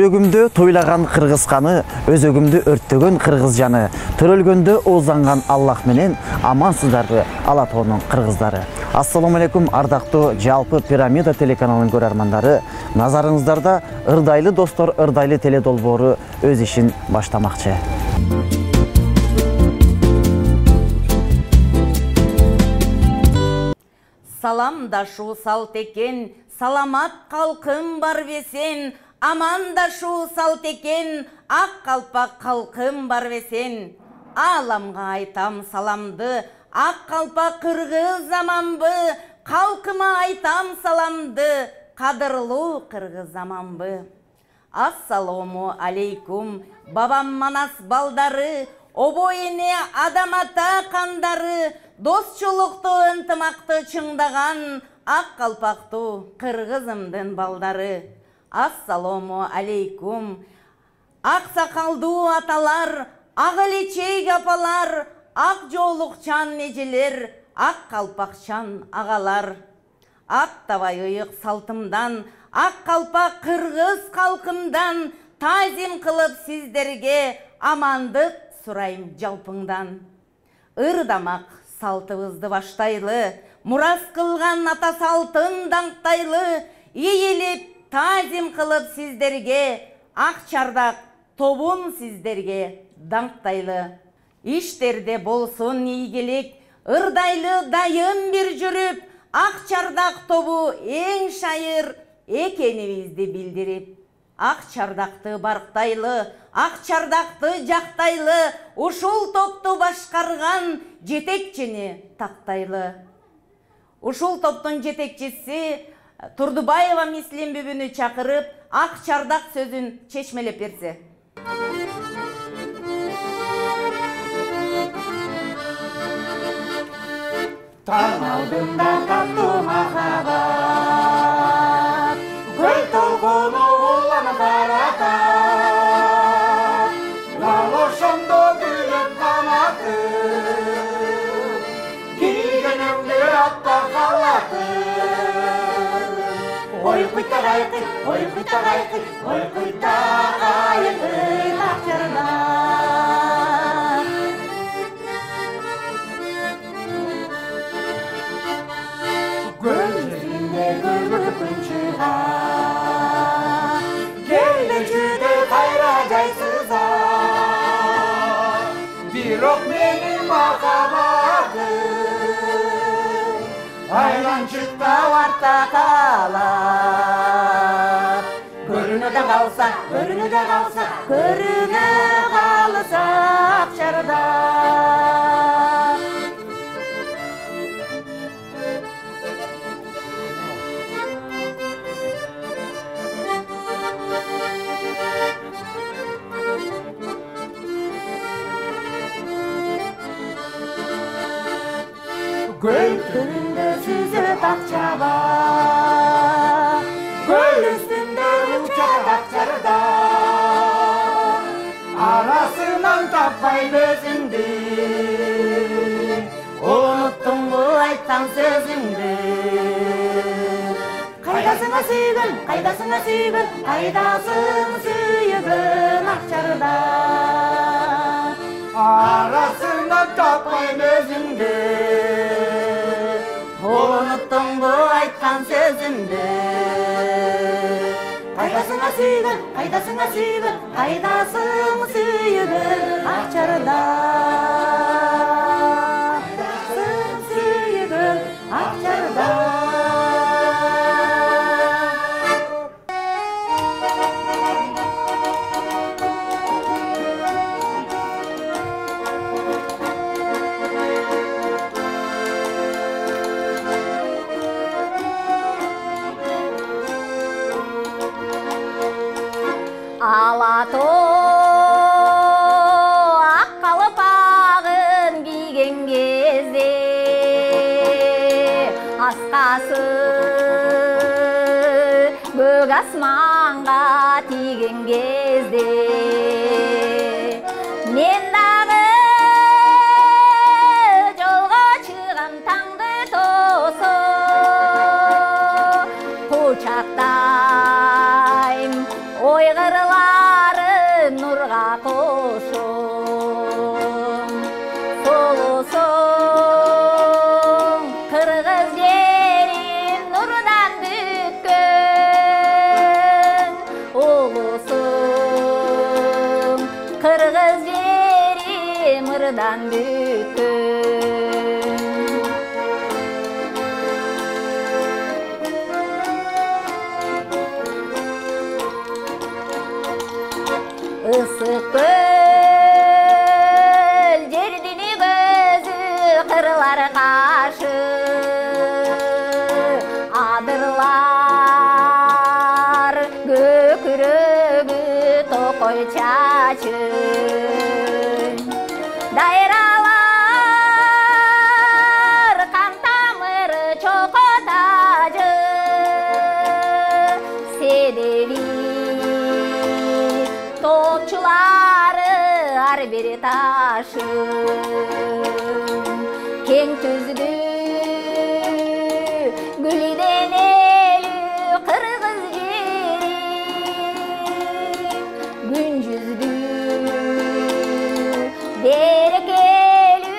Жүрөгүмдө тойлаған кыргыз каны, өзөгүмдө өрттөгөн кыргыз жаны, төрөлгөндө оозанган Аллах менен, амансыздарбы Ала тоонун кыргыздары. Ассаламу алейкум, ардактуу жалпы Пирамида телеканалынын көрөрмандары. Назарыңыздарда ырдайлы достор, ырдайлы теле долбоору өз ишин баштамакчы. Саламдашу салт экен, саламат калкым бар бесен, амандашу салт экен, ак калпак калкым бар бесен. Аламга айтам саламды, ак калпак кыргыз заманбы, калкыма айтам саламды, кадырлуу кыргыз заманбы. Ассаламу алейкум, бабам манас балдары, обоене адам ата кандары, достчулукту ынтымакты чыңдаган ак калпактуу кыргызымдын балдары. Ассаламу алейкум, ак сакалдуу аталар, ак элечек апалар, ак жоолукчан эжелер, ак калпакчан агалар. Аттабай ыйык салтымдан, ак калпак кыргыз калкымдан, тазим кылып сиздерге амандык сурайм жалпыңдан. Ырдамак салтыбызды баштайлы, мурас кылган ата салтын даңктайлы, ийилип тазим кылып сиздерге, ак чардак тобун сиздерге даңктайлы. Иштерде болсун ийгилик, ырдайлы дайым бир жүрүп, ак чардак тобу эң шайыр экенибизди билдирип. Ак чардакты барктайлы, ак чардакты жактайлы, ушул топту башкарган жетекчини тактайлы. Ушул топтун жетекчиси Турдубаева Мислим бүбүнү чакырып, ак чардак сөзүн чечмелеп берсе. Таң алдында таттуу махаббат, көл толкуну улам каратат, лал ошондо күлөп канатып, кийгенимди атта калатып. Ой куйтагайкы, ой куйтагайкы, ой куйтагайкы, ак чардак. Gözlerinde gülgün çıkar, gelmecüde kayracaysıza, bir ok benim makabadım, aylancıkta varta kalar. Görünü de kalsa, görünü de kalsa, görünü kalsa akçarda. Gökyüzünde süzüp akçaba, göl üstünde uçar akçarda, arasından tapay bezimdi, unuttum bu ayttan sözümdü. Kaydasına süygün, kaydasına süygün, kaydasın süygün akçarda. Arasından tapay bezimdi, unuttum bu ayttan sözümdü. Kaydasına süygün, kaydasına süygün, kaydasın süygün akçarda. Kaydasın süygün akçarda. Alatoo ak kalpagın giygen кезде, askası göк asmanға тиген кезде, мен дағы жолға чыгам таңды тосып, кучактайм ойгыр Kırların nurga koşun Solusun Kırgız yerim nurdan bükkün Ulusun Kırgız yerim ırdan bükkün Isık göl cerdini gözü kırlar karşı Adırlar gökürögü tokoy çaçın Dayralar kan tamırı çokotacı Sedevi topçuları har bir taşın Keng tüzdü gülden eli kırgız yerim Gün yüzdü derek eli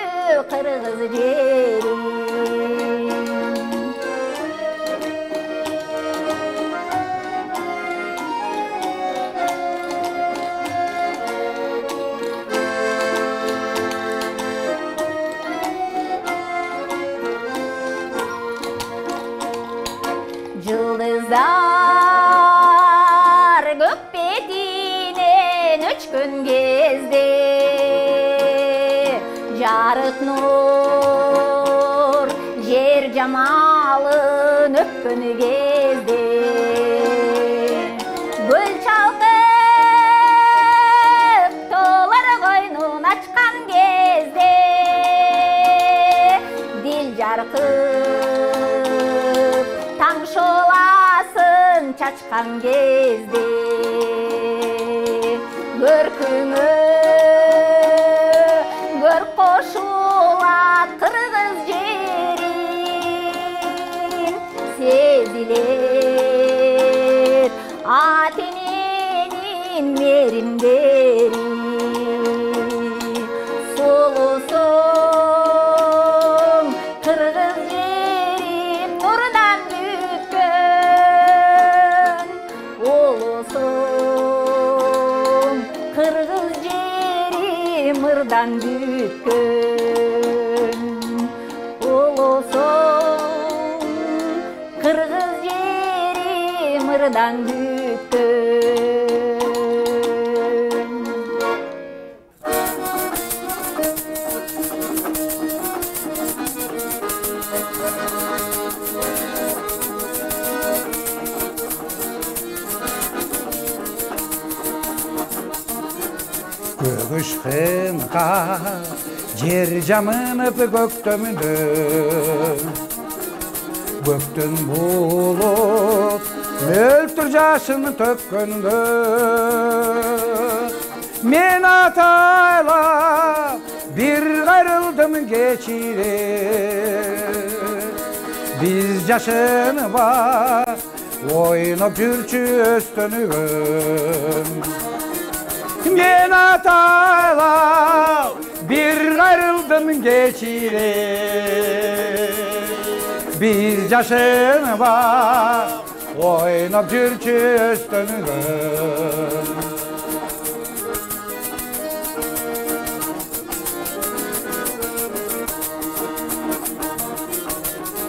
kırgız yerim Yıldızlar gök betine uçkun gezdi Jarık nur yer jamalın öpkün gezdi Gül çalkıp tolar koynun açkan gezdi Dil jarkıp taң şolasın çaçkan gezdi Görküңü gör koşulat kırgız yerin Sezilet atenenin merimderi Solusun kırgız yerim nurdan bükkün Ulusun kırgız yerim ırdan bükkün Ulusun kırgız yerim ırdan bükkün Kışkınqa yer jamınıp göktümdü Göktün bulut möltür yaşını tökkündü Men atayla bir gayrıldım geçire Biz yaşını var oynop jürçü östönügüm Men atayla bir gayrıldım geçire Biz yaşını var oynop jürçü östönügüm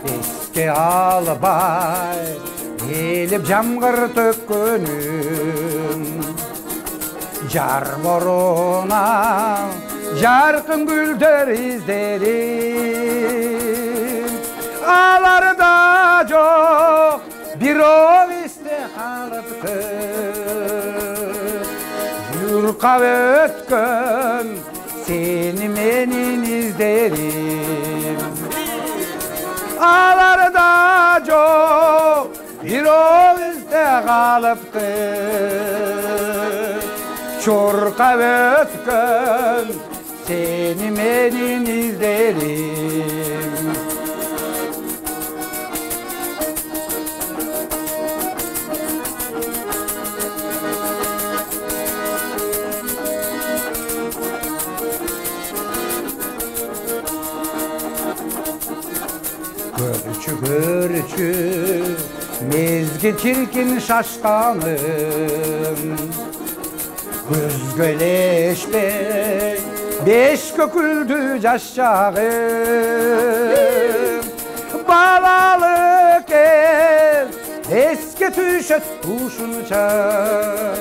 Eski albay elip jamgır tökkünüm Jar boruna jarkın gülder izlerim Alarda çok bir o iste kalıptı Yurka ötkün seni menin izlerim Alarda çok bir o iste kalıptı Çorka ötkün seni menin izlerim görçü mezgil çirkin şaşkanım Güzgöleşmek beş köküldü caşağım Balalık el eski tüşet kuşunu çağır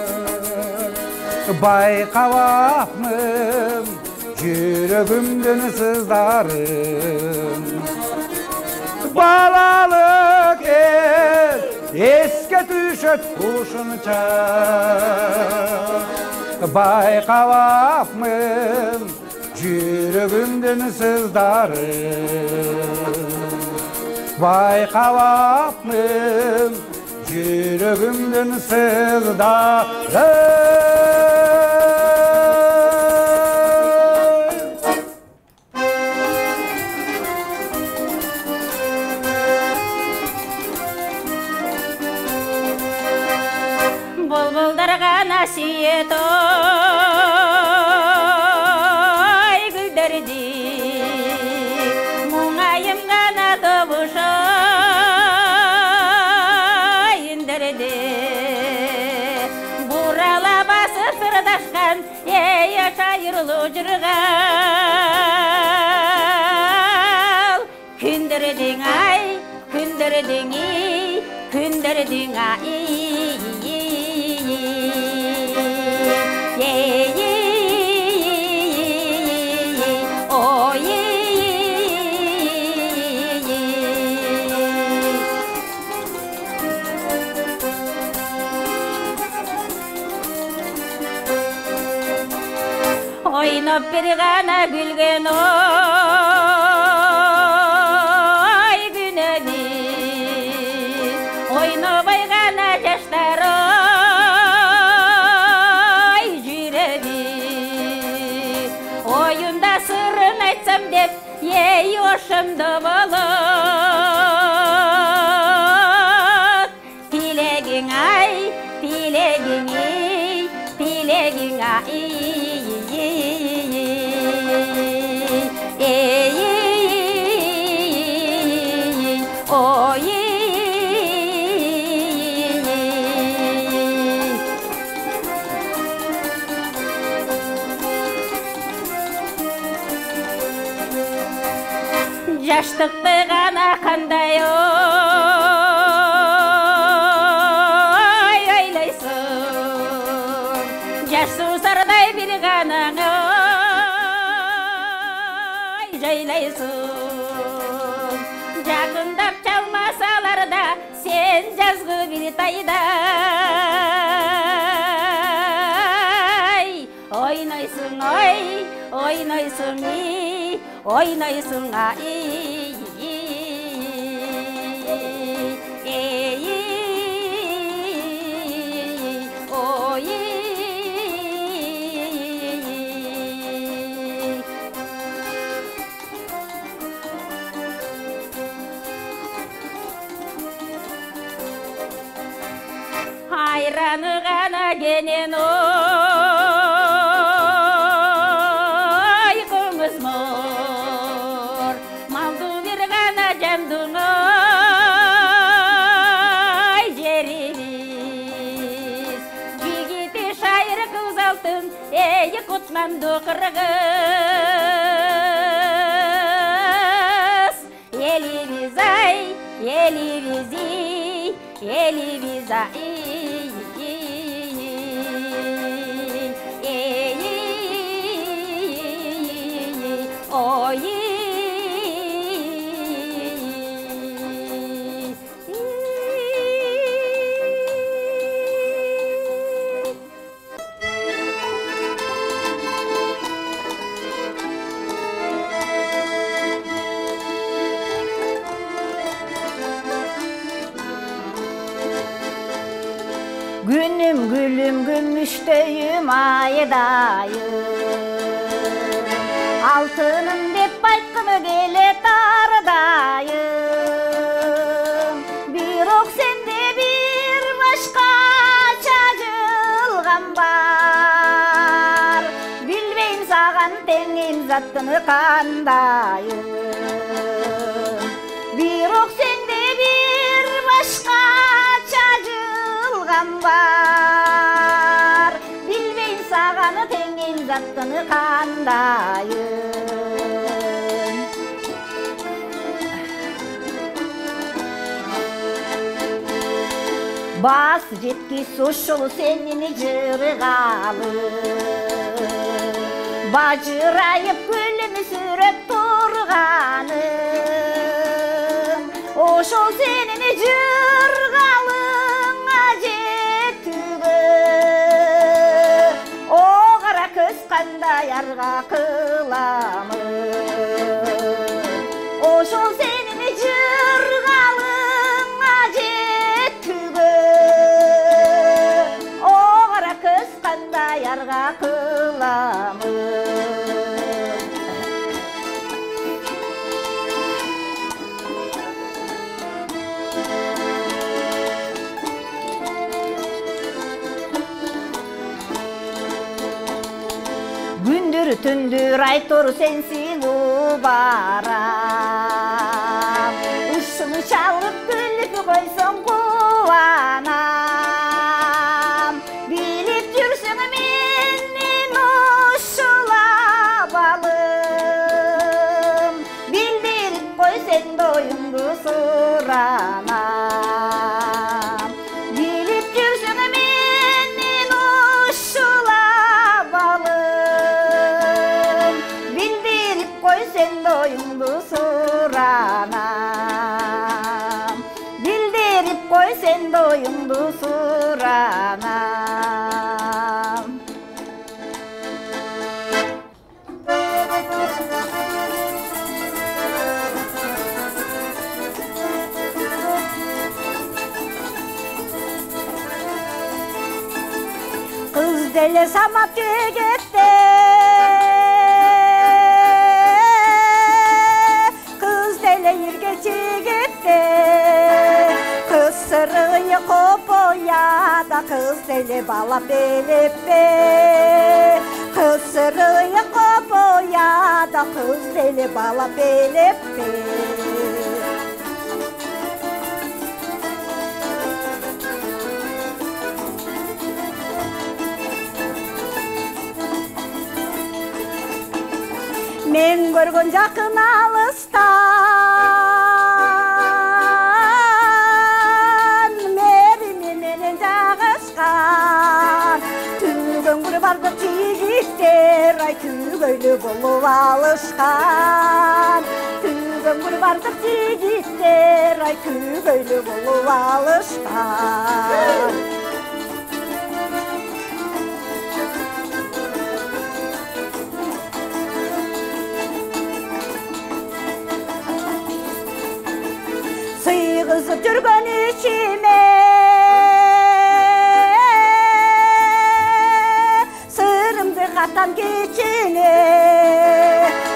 Bayqavaqmım yüreğimden sızlarım Balalık el eski tüşet kuşunu çağır Bayqavaqmım yüreğimden sızlarım Bayqavaqmım yüreğimden sızlarım Bulbuldarga nasiyet oy gülderdi Muңайым gana тобуша indirdi Burala basıp sırdaşkan ey şairlu jırgal Künderdin ay, künderdin iyi, künderdin ay Oynap bir gana gülgen oy güneni Oynabay gana yaşlar oy jüredi Oyunda sırrın aytsam dep ey oşumda balık Tilegin ay, tilegin ey, tilegin ay Yaştıkты gana kanday oy oylaysun Yaş susarday bir gana oy jaylaysun Jakындap çalmasalar da sen жазgı bir tayday Oynaysın oy, oynaysın iyi, oynaysın ay Hayranı gana genen oy kımız mor Maldı bir gana jamdın oy jerimiz Jigiti şair kız altın ey kutmandı kırgız Elimiz ay, elimiz iyi, elimiz ay Günüm gülüm gümüşteyim aydayım Altınım dep aytqımı kele tardayım Birok sende bir başka çajılgan var Bilbeyim sağan tengin zattını kandayım Birok sende ағам бар, білмейін сағаны теңген заттыны қандайын. Басы жеткес ошылы сенені жырғалы, бажырайып гүлімі сүріп тұрғаным, ошол сенені жырғалың ажеттігі, оғара көз қандай арға қыламын, ошол сенені жырғалың ажеттігі, оғара көз қандай арға қыламын. Gündür tündür aytor sensin ubaram, ışını çalıp gülüp koysam kuvanam, bilip dürsün menin uşula balım, bildirip koy sen doyumdu suranam, bilip dürsün menin uşula balım, bildirip koy sen doyumdu suranam, bildirip koy sen doyumdu suranam. Kız dele samat gögette, kız dele yirge çigette, kız sırıyı kopoya da kız dele bala beleppe, kız sırıyı kopoya da kız dele bala beleppe. Men görgön jakın alıstan, merimi menen jagışkan, tügön bir bardık jigitler, ay tügöylü bolup alışkan, tügön bir bardık jigitler, ay tügöylü bolup alışkan. Sığızıp жүргөн içime, sırımdı katan geçine,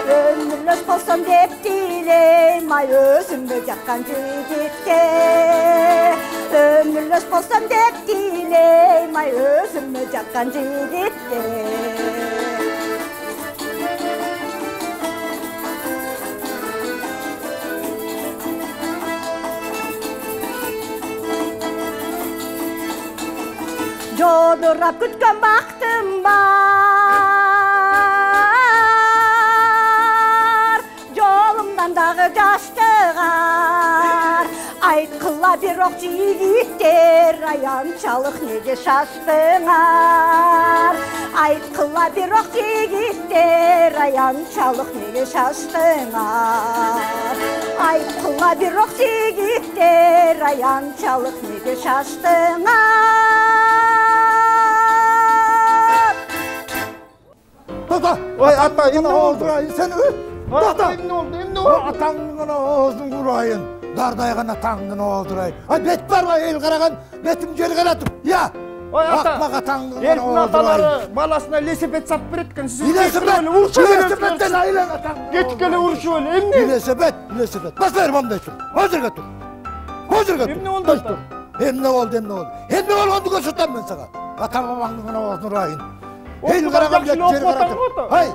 ömürlös bolsam dep dileyim, ay özümdü jakkan jigitke, ömürlös bolsam dep dileyim, ay özümdü jakkan jigitke. Jodurap kütken baktım var, jolumdan dağı jaştıgar, aytkıla bir ok jigitler, ayançalık nege şaştıgar, aytkıla bir ok jigitler, ayançalık nege şaştıgar, aytkıla bir ok jigitler, ayançalık nege şaştıgar. To'xta, Voy ata, endi oldu? Sen Ata, endi oldu? Atаңдын оозун урайын, дардайган атаңдын оозурайын. Ay bet barma el karagan, betim jeri karatım. Ya. Voy ata, Akmak atаңdын Erkin ataları balasına lesepet sap beretken siz İlesebet, ilesebet'ten ayılan atаңdın. Getkele uruşu öyle, emni? İlesebet. Bas verim amda için. Hazır götür. Emni oldu ata? Emne oldu. Emne oldu gösterdim ben sana. Atan babаңdın oozun urayın. El karagan jeri karatım. Hay,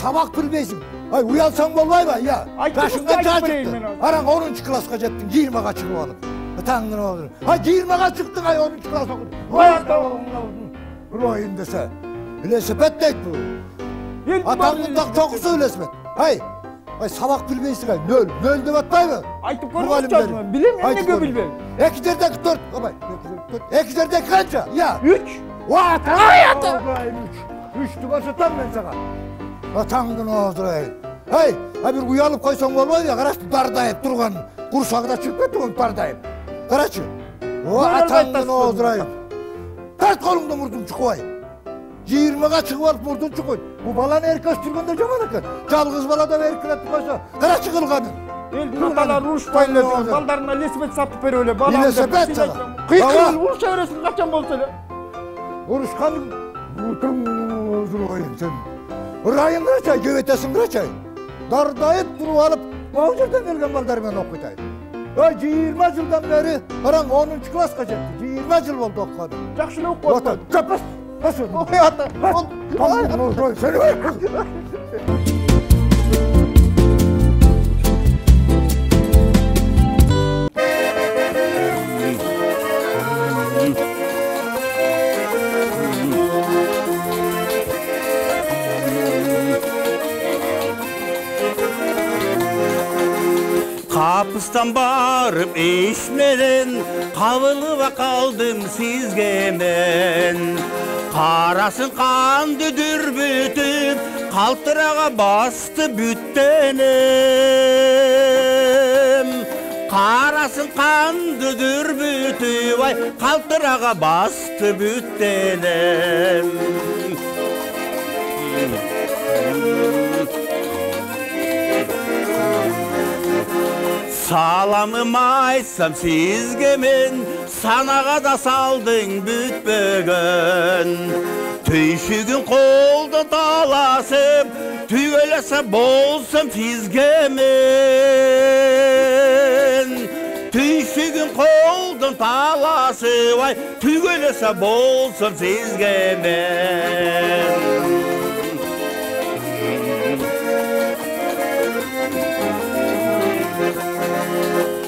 sabak bilmeysin. Ay uyansan bolmay mı ya? Ay, Yaşınga aytып çağ bereyim çıktı. ben onu. Aran 10. klasga jettin, 20'ga çıkıp alıp. Tangın olur. Ha 20'ga çıktın ay 13 klas okudun. Vay Ruhayım dese. Lesepet deyt bu. Atangın tak çok söylesmet. Hay. Ay sabak bilmeysin ay. Nöl de batmay mı? Aytıp görmüşsün. Bilem ya ne bilmem. 2'deki 4. Abay. 2'deki kaçça? Ya. 3. Vay hayatı. 3 tubaşatan ben sana. Atangın oğdurayın. Hey, ha bir uyalıp koysan olmaz ya, qaraş dardayıp durgan, kursağıda çıkıp kettiğin dardayıp. Qaraşı. O atangın oğdurayın. Tart kolumda murdun çıkıvay. 20'ga çıkıp alıp murdun çıkıvay. Bu balanı erkes turganda jaman ekan. Жалғыз bala da erkiletip koysa, qaraşı kılganın. Katalar uruşpayın diyor. Baldarına lesipet sapıp ver öyle. Lesipet sana. Kıykırın uruş çevresin kaçan bolsa öyle. Uruşkanın utun oğdurayın sen. Rayın qaraçay, gövetesin qaraçay. Dardayıp durup alıp, o yerden gelgen baldarымен okuytayım. 20 yıldan beri, paran 10. klasga жетti. 20 yıl oldu okudu. Жақшылы оқып Ota, çapız. Nasıl? Oy ata. Seni ver. Kapıstan barıp eşmeden kavılıva kaldım sizge men. Karasın kandı dürbütüp kaltırağa bastı büttenim. Karasın kandı dürbütüp ay kaltırağa bastı büttenim. Salamım aytsam sizge men, sanağa da saldın bütbөгөн. Tüyşügün kolda dalasıp, tügölese bolsam sizge men. Tüyşügün kolda dalasıp, ay tügölese bolsam sizge men.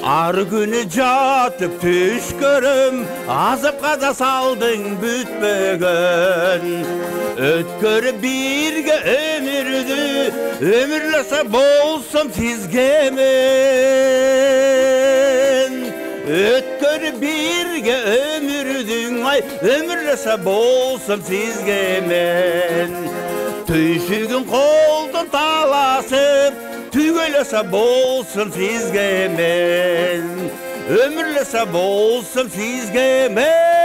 Ar günü jatıp түш көрüm, azıpqa da saldın bütbөгön. Ötkörü birge ömürdü, ömürlese bolsam sizge men. Ötkörü birge ömürdün, ay ömürlese bolsam sizge men. Tüyşügün koldan talasıp, tügölese bolsun sizge men. Ömürlese bolsun sizge men.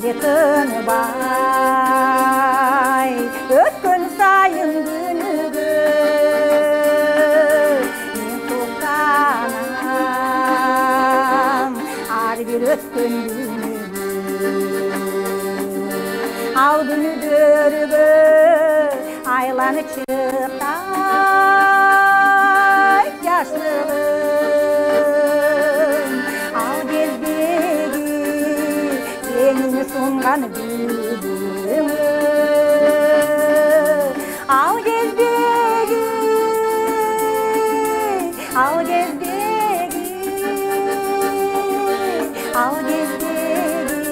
Yıkın bay, ötkün sayın günügü. Men tokanam, ar bir ötkün günügü. Al günüdürgü, aylanı çıktay yaşlığım. Al gezbegi, yenini sungan gülümü. Al gezbegi, al gezbegi, al gezbegi,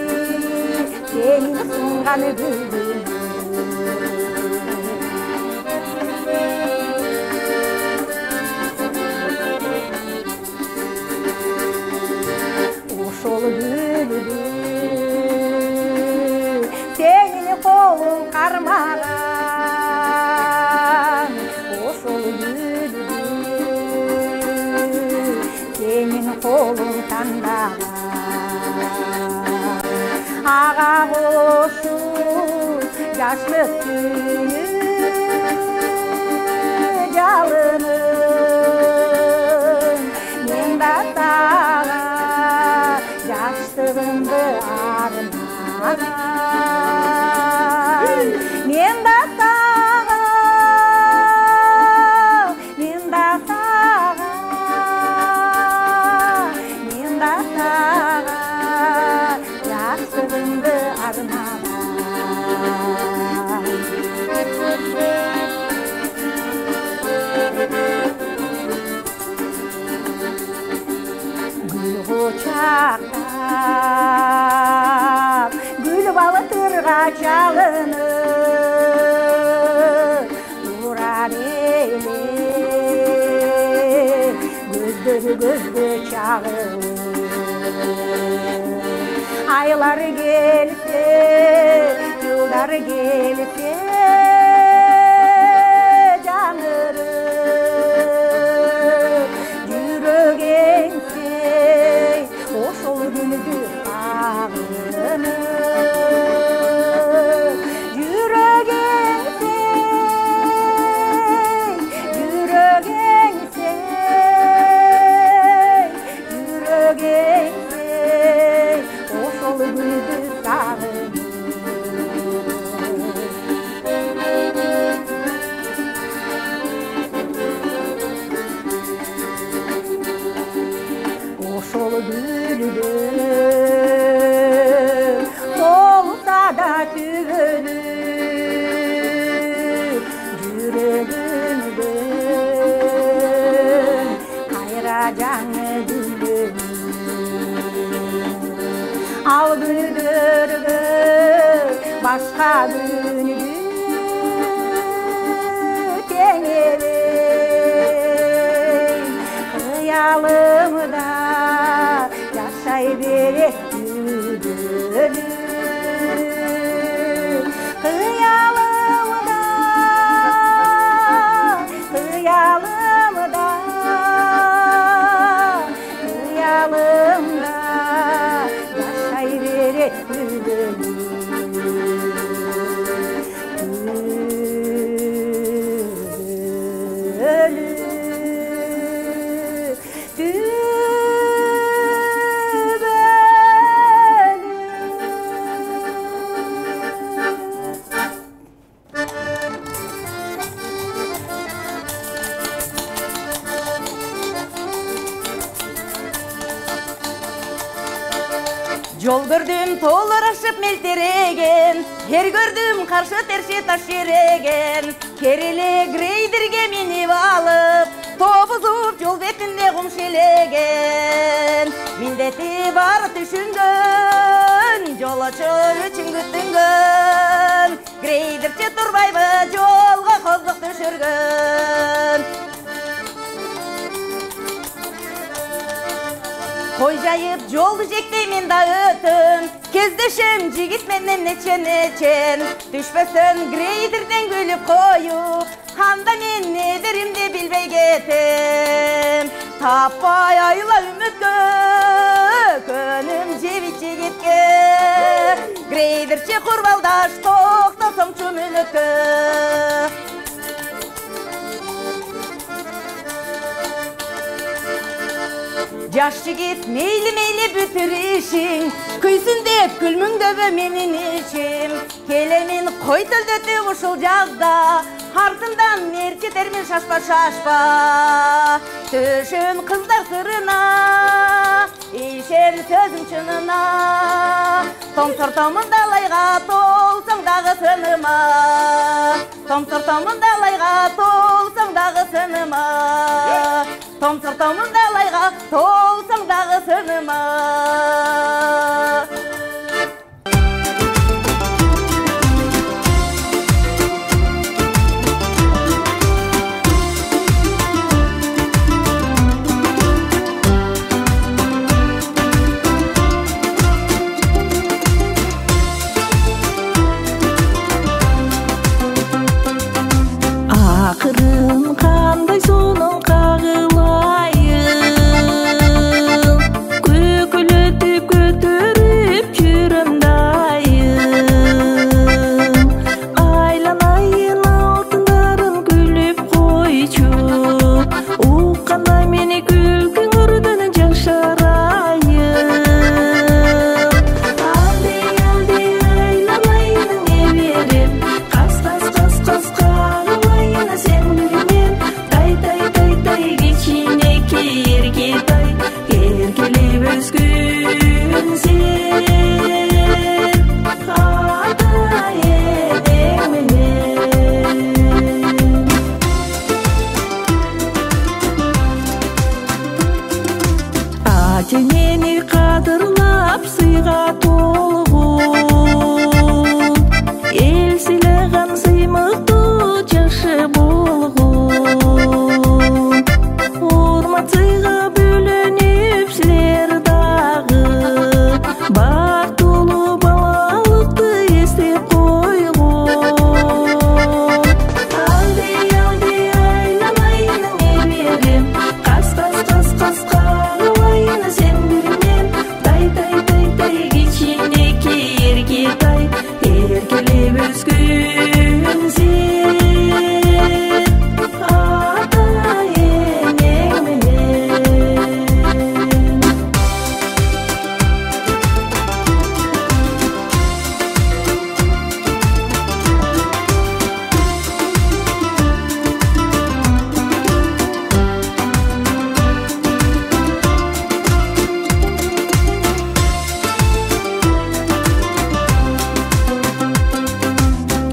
yenini sungan gülümü. Uşol gülümü, senin kolun karmagan. Uşol gülümü, senin kolun tandagan. Ağa koşup yaşlı tüyü jalınım. Men da sağa yaşlığımdı armağan. Men da sağa, men da sağa, men da sağa yaşlığımdı armağan. çalınır durar ele gözde çağır aylar gelse yıllar gelse canırır yürek ense oşol günüdü sağınır yürek ense yürek ense yürek ense oşol günüdü sağınır oşol günüdü olsa da tügülür yüreğimden kayracan gülüm al günüdür başka günüdür tengerim kıyalımda yaşay bere yüdülür kıyalımda kıyalımda kıyalımda yaşay bere yüdülür Yol gördüm tolarashıp melteregen, yer gördüm karşı terşe taş yeregen. Kerele greydirge minip alıp, topuzup yol betinde kumşelegen. Mindeti var düşüngön, jolaçı üçün güttüngön. Greydirçe turbayby jolga kozluk düşürgön. Koy jayıp jol düjekteymen da ötün, kezdeşem jigit menden neçen. Düşpesin greydirden gülüp koyup, handa men ne derim de bilbey getem. Tapay ayla ümitke, könüm jebit jigitke. Greydirçe kurbaldaş toktasam çümülükke. Yaş jigit meyli meyli bütür işin, kıysın dep gülmün döbü menin içim. Kelemin koy tüldötü uşul jazda, ardından merçi termin şaşpa şaşpa. Düşün kızlar sırına, işen sözüm çınına. Tomsırtomın dalayga tolsang dağı sınıma. Tomsırtomın dalayga tolsang dağı sınıma. Tomsırtomın dalayga tolsang dağı sınıma. Akırın kanday sonun kağılayın, kökületip götürüp çürümdayın. Aylanayın altınların gülüp koyçu, uqqanday meni gülgün ürden jaşarayın. Aldi aylanayın ne verip, kas sen bilmen, tay geçineke yerge tay, erkelep özgün sen. Hata edemenen. Acı meni kadırlap sıyga tolgun, сыйлаған сыймықты жакшы болгон. Урмат сыйга бөлөнүп силер дагы бактылуу балалыкты эстеп койгон. Алди айламайын неберем, кас кагылайын сен бирмен. Тай кичинекей эркетай, эркелеп өскөн сен ата энең менен.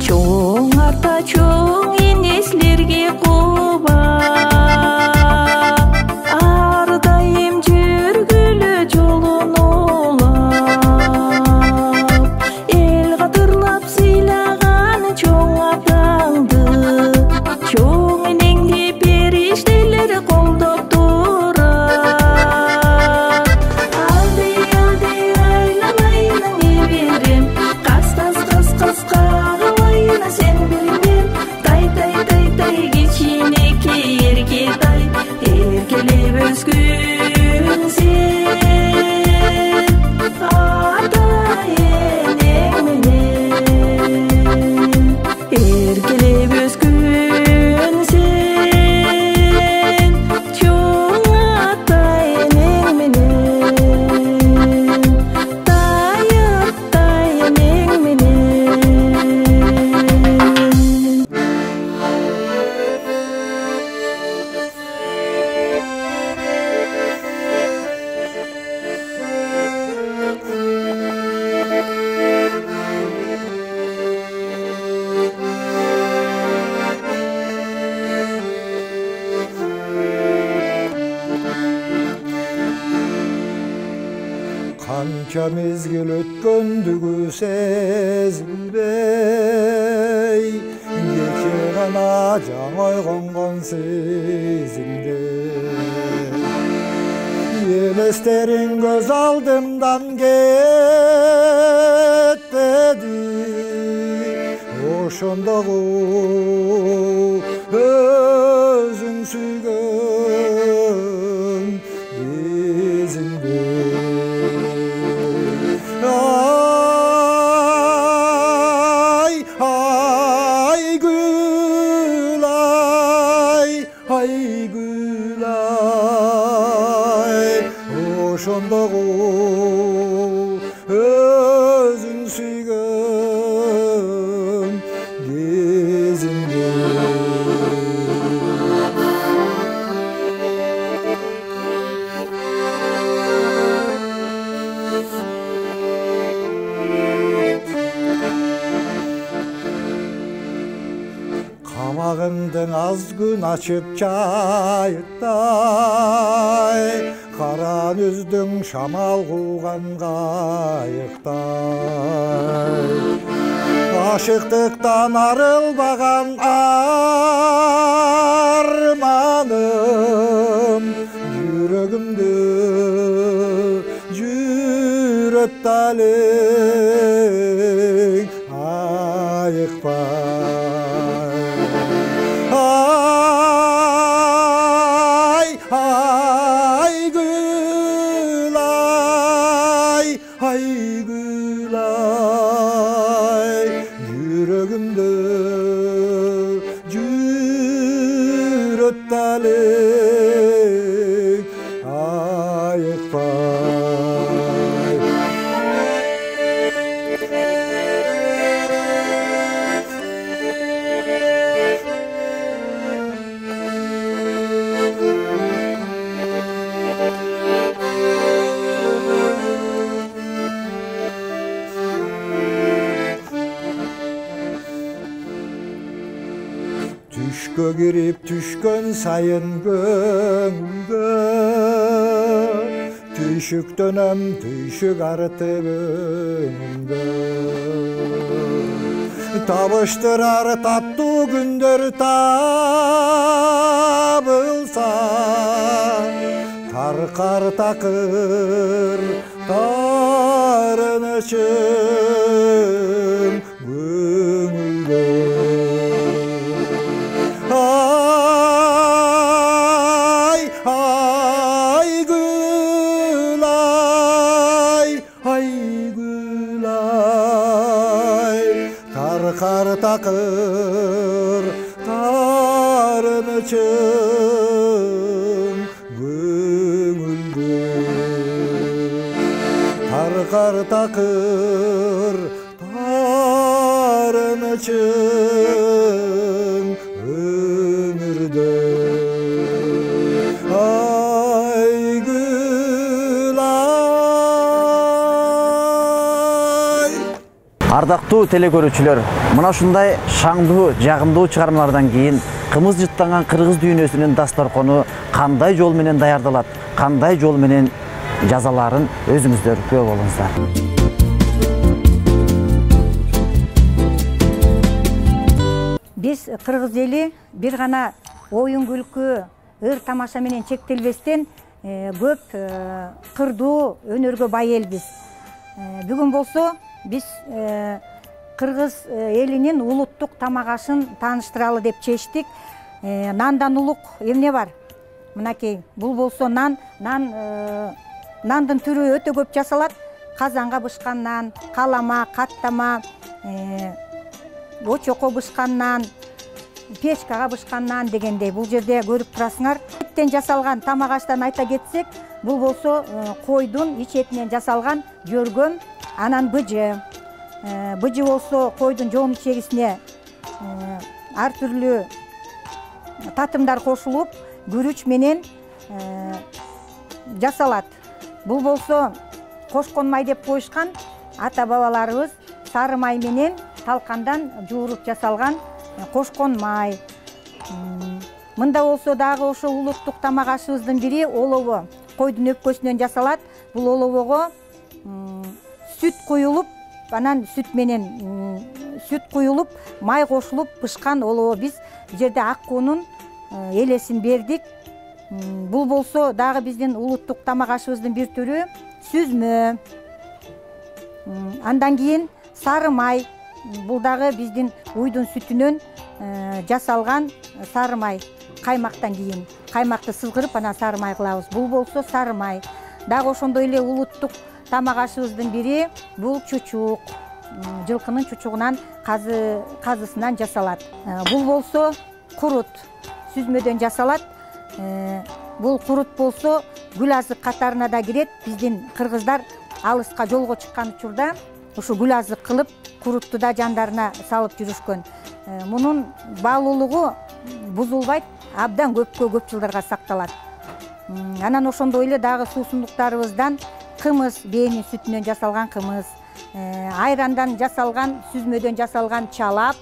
Чоң ата чоң энесилерге куба, ар дайым жүргүлө жолун улап. Эл кадырлап сыйлаган чоң атаңды, чоң энеңди периштелер колдоп турат. Алди айламайын неберем, кас кагылайын сен бирмен. Тай кичинекей эркетай, эркелеп өскөн сен ата энең менен. Эркелеп өскөн сен чоң ата энең менен. Тай энең менен. Kança mezgil ötköndügü sezilbey, geçe gana жаңой қонған сезімде. Елестерің көз алдымдан кетпеді, ошондогу өзүң сүйгөн кезиңде. Ошондогу өзүң сүйгөн кезиңде. Камагымдын аз күн ачып жайыктай, кара нүздүң шамал кууган кайыктай. Ашыктыктан арылбаган арманым жүрөгүмдү жүрөт далең айыкпай. Жүрөгүмдү жүрөт далең айыкпай. Түшкө кирип түшкөн сайын көңүлгө, түйшүктөнөм түйшүк артып өңүмдө. табыштырар таттуу күндөр табылса, таркар такыр тарынычым көңүлгө. Tarkar takır tarınычım göңүлгө. Tarkar takır tarınычım ömürde. Ардактуу телекөрүүчүлөр, мына ушундай шаңдуу, жагымдуу чыгармалардан кийин кымыз жыттанган кыргыз дүйнөсүнүн дасторкону кандай жол менен даярдалат, кандай жол менен жазаларын өзүңүздөр күбө болуңуздар. Биз кыргыз эли бир гана оюн күлкү, ыр тамаша менен чектелбестен көп кырдуу өнөргө бай элбиз. Бүгүн болсо биз кыргыз элинин улуттук тамак ашын тааныштыралы деп чечтик. Нандан улук эмне бар? Мынакей, бул болсо нан. Нандын түрү өтө көп жасалат. Казанга бышкан нан, калама, каттама, очокко бышкан нан, печкага бышкан нан дегендей. Бул жерде көрүп турасыңар. Эттен жасалган тамак аштан айта кетсек, бул болсо койдун ич этинен жасалган жөргөм, анан быжы. Быжы болсо койдун жоон ичегисине ар түрлүү татымдар кошулуп, күрүч менен жасалат. Бул болсо кошкон май деп коюшкан, ата бабаларыбыз сары май менен талкандан жууруп жасалган кошкон май. Мында болсо дагы ошо улуттук тамак ашыбыздын бири олобо. Койдун өпкөсүнөн жасалат. Бул олобого сүт куюлуп, анан сүт куюлуп, май кошулуп бышкан олобо. Биз жерде аккуунун элесин бердик. Бул болсо дагы биздин улуттук тамак ашыбыздын бир түрү сүзмө. Андан кийин сары май. Бул дагы биздин уйдун сүтүнөн жасалган сары май. Каймактан кийин каймакты сызгырып анан сары май кылабыз. Бул болсо сары май. Дагы ошондой эле улуттук тамак ашыбыздын бири бул чучук. Жылкынын чучугунан казысынан жасалат. Бул болсо курут. Сүзмөдөн жасалат. Бул курут болсо гүл азык катарына да кирет. Биздин кыргыздар алыска жолго чыккан учурда ушу гүл азык кылып, курутту да жандарына салып жүрүшкөн. Мунун баалуулугу бузулбайт, абдан көп жылдарга сакталат. Анан ошондой эле дагы суусундуктарыбыздан кымыз, бээнин сүтүнөн жасалган кымыз, айрандан жасалган, сүзмөдөн жасалган чалап,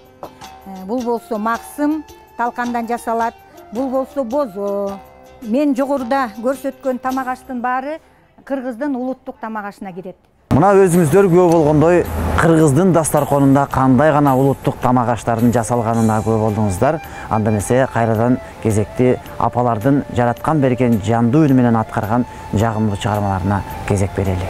бул болсо максым, талкандан жасалат, бул болсо бозо. Мен жогоруда көрсөткөн тамак аштын баары кыргыздын улуттук тамак ашына кирет. Мына өзүңүздөр күбө болгондой, кыргыздын дастарконунда кандай гана улуттук тамак аштардын жасалганына күбө болдуңуздар. Анда эмесе кайрадан кезекти апалардын жараткан берген жандуу үнү менен аткарган жагымдуу чыгармаларына кезек берели.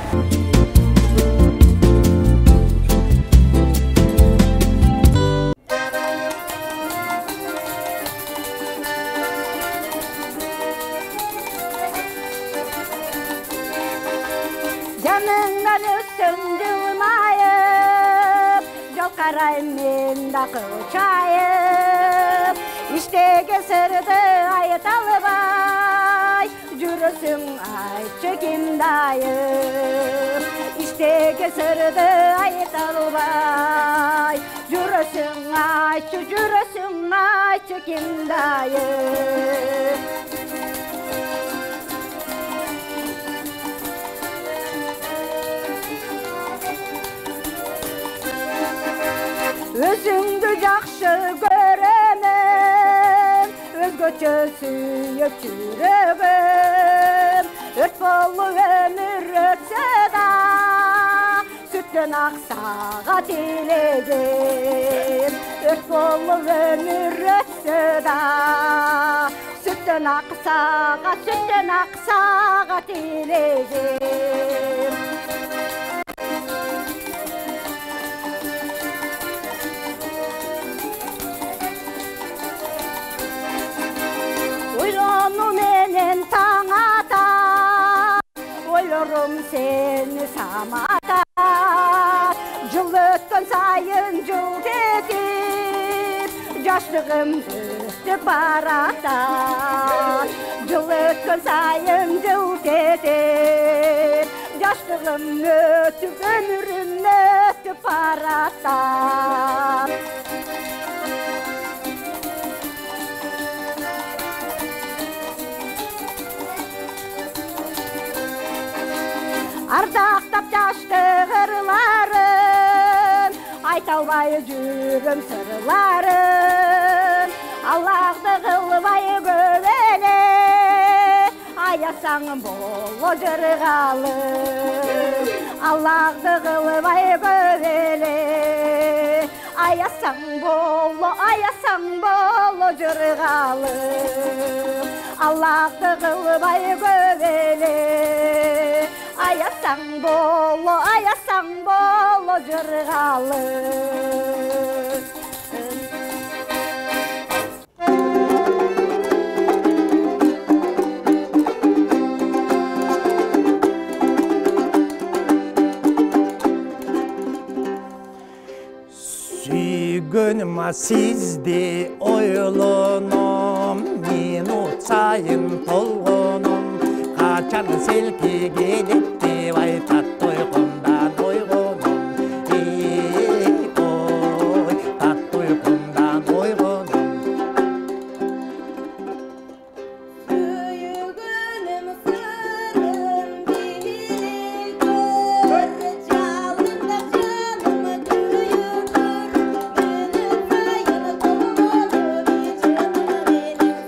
Canından üstüm yılmayıp, yol karayım men dakı uçayıp. İşte kesirdi ayet alıbay, jürüsün ay çökim dayıp. İşte kesirdi ayet alıbay, jürüsün ay çökim dayıp. Özüңdү жакшы көрөмүн, өзгөчө сүйүп жүрөгүм. Өрт болуп өмүр өтсө да, сүттө sütten aksağa dileyim. Ört bolu ömür ötse da, sütten aksağa dileyim. Oylonu menen taң ata, oylorum seni samata. Жыл өткен сайын жыл кетіп, жаштығым өтіп барата. Жыл өткен сайын жыл кетіп, жаштығым өтіп, өмірім өтіп барата. Ардақтап жаштығырларын, айта албай жүрім сырларын. Аллахты қылбай көбеле, аясаң боло жырғалы. Аллахты қылбай көбеле, аясаң боло жырғалы. Аллахты қылбай көбеле, аясаң боло жырғалы. Sүйгөнім сізде ойлоном, мен ұтсайын толғоном. Қачан селке келет деп айтат тойқымдан ойғоном. Ой, тат тойқымдан ойғоном. Сүйгөнім сырым билек көр, жалында жаным күйігір. Мені сайын толғанып, ечім менің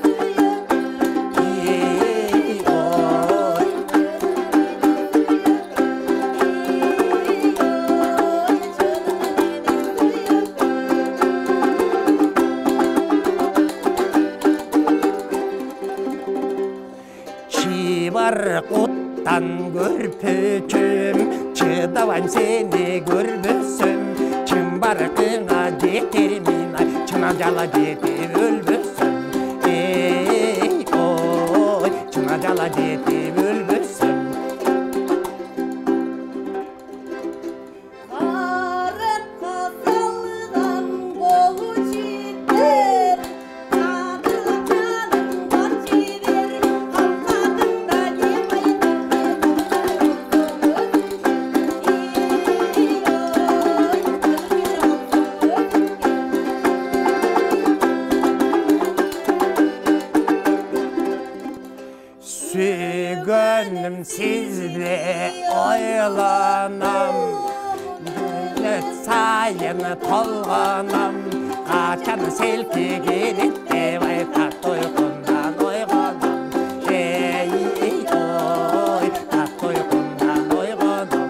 Чибар құттан көрпөчім, чыдаван сені көрбөсім. Чымбар қыңа жетермін, чына жала жетіп өлбөсім. Ой, чына жала жетіп өлбөсім. Қарыққа салған болу жетер, қадырлап жаным бар жібер, қалқадыңда демайдың Сүйгөнім сізде ойланам, өт сайын толғанам. Қачан селке келет деп айтат тойқымдан ойғоном. Ой, тат тойқымдан ойғоном.